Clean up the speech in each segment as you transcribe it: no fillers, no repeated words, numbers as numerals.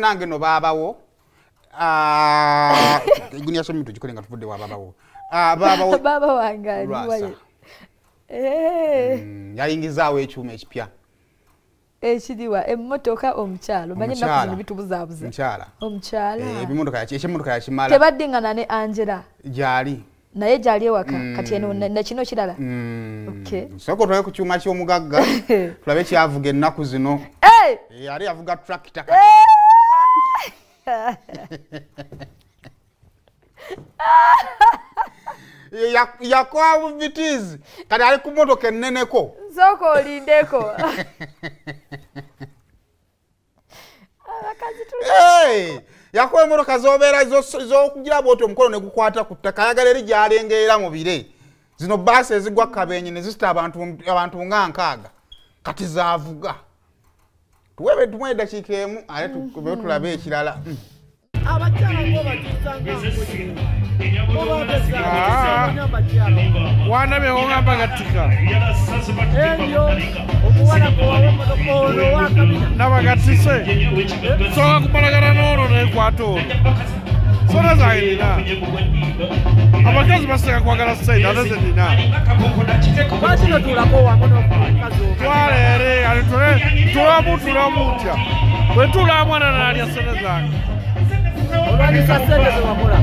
nange no babawo gunya somi tujikolenga tuvudde wa babawo babawo baba wange Lwasa yayingizaawo ekyuma ekipya ekiriwa emmotoka omukyalo manye nakuzino bitubuzaabuza omukyala ebimotoka ya kimala tebaddingana ne Angela gyali naye gyali ewaka kati eno na kino kirala okay soko twaye ku kyuma ky'omugagga tulabe kyavuga ennaku zino yali avuga tractor yakwa bitizi kati ali ku motoka enneneko soko olindeko yakwa emotoka zobeera zokugira bwoti omukono ne gukwata ku ttaka ayagala eri gyalengerera mu bire zino baasi ezigwa kabenyi ne zisita abantu nga nkaaga kati zaavuga tuwebe tumwe eddakiika emu ate tulabe ekirala wana beonga bagatika nabagatise soka kubalagana nono nekwato sona zaidina abakazi baseka kwagala saida atazedina twalere alitule tulamutya bwetula mwana nalya sene zange olwanyisa sente zewakola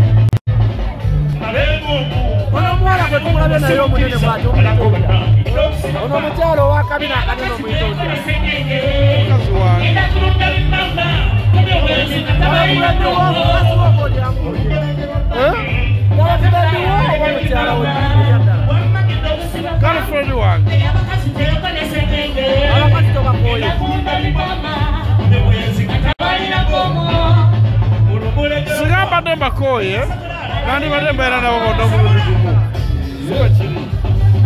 ono omwana gwe tumulabe naye omunene bw'ate omutobya ono omukyalo owakabina akanene omuyita otya mukazi wange girlfriend wange abakazi tobakoye sigamba ne makoye nandi bade mbeera nabo bonna omulundi gumu siwe kiri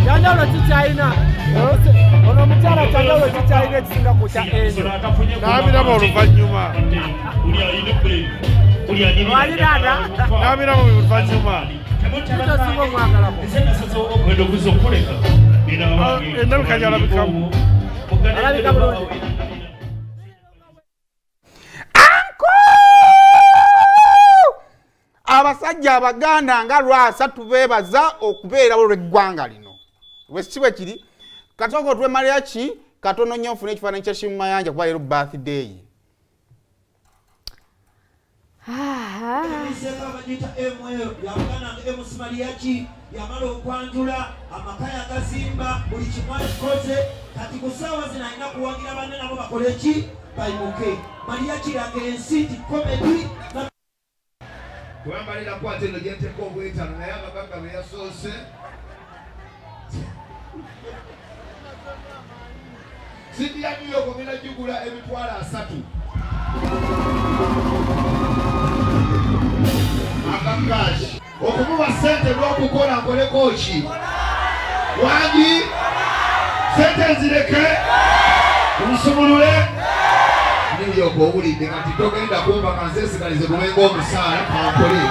kyanjawulo kikyalina ono omukyala kyanjawulo kikyalina ekisinga ku kya enyo naabiraba oluvannyuma waliraada naabiraba oluvannyuma kitosinga omwagalako endabika gyalabikamu alabika bulungi abasajja abaganda nga Lwasa tubeebaza okubeerawo lw'eggwanga lino wekitibwe kiri katoko twemalira ki katono nnyo nfuna ekifaananyi kya Shimu Mayanja kuba leero birthday yamala okwanjula amakaya agazimba buli kimu akikoze kati ku ssaawa zino alina kuwagira banne nabo bakole ki bayimuke Maria kiraga ensi ti komedi kwambalira kwate no jenteko obwetano naye abagagga be yasoose sidi ya New York ngenda jugula emitwalo 3 akakashi okumuba sente lw'okukola nkoleko ki wangi sente nzireke tumusumulule New York obulidde kati togenda kumva kanzesigalize bumenga omusaala kankole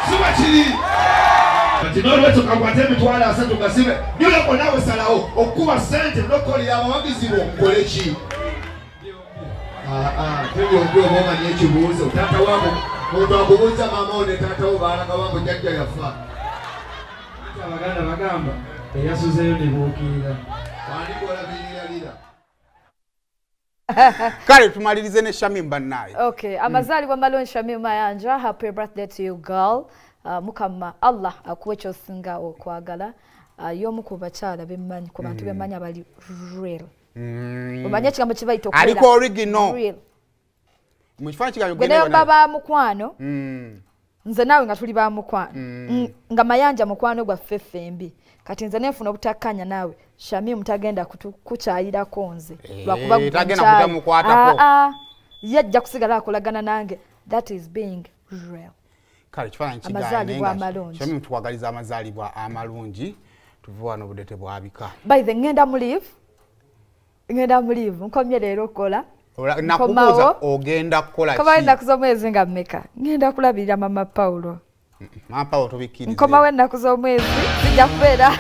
siba kiri kati n'olwekyo kakwate emitwalo 3 gasibe New York nawe salawo okukuba sente nokolera abawagizi bo okukole ki tegyombi oba omanya ekibuuzo taata wabo omuntu akubuuza maama one taata wo baalaga wangu jjajja yafa abaganda bagamba eyasuzeyo nebuukirira wandikola biyiralira kale tumalirize ne Shamim bannaye okay amazaalibwa malungi Shamim Mayanja happy birthday to you girl mukama Allah akuwe kyosinga okwagala y'omu ku bakyala bemmanyi ku bantu bemmanyi abali real omanye ekigambo kibayita okwera aliko original mu kifaananyi kigambo gwe baba mukwano nze naawe nga tuli ba mukwano nga Mayanja mukwano gwaffe ffembi kati nze nenfuna obutakkanya naawe Shamim tagenda kukyayirako nze lwakuba tagenda kutamukwatako yajja kusigala akolagana nange that is being real kale kifaananyi kigaane Shamim tukwagaliza amazaalibwa amalungi tuve wano obudde bwabika by the ngenda mulive nkomye leero kola nakubuuza ogenda kukola ki kaba ennaku z'omwezi nga mmeka ngenda kulabirira mama Paulo mama Paulo tobikkirize nkomawo ennaku z'omwezi sijja kubeera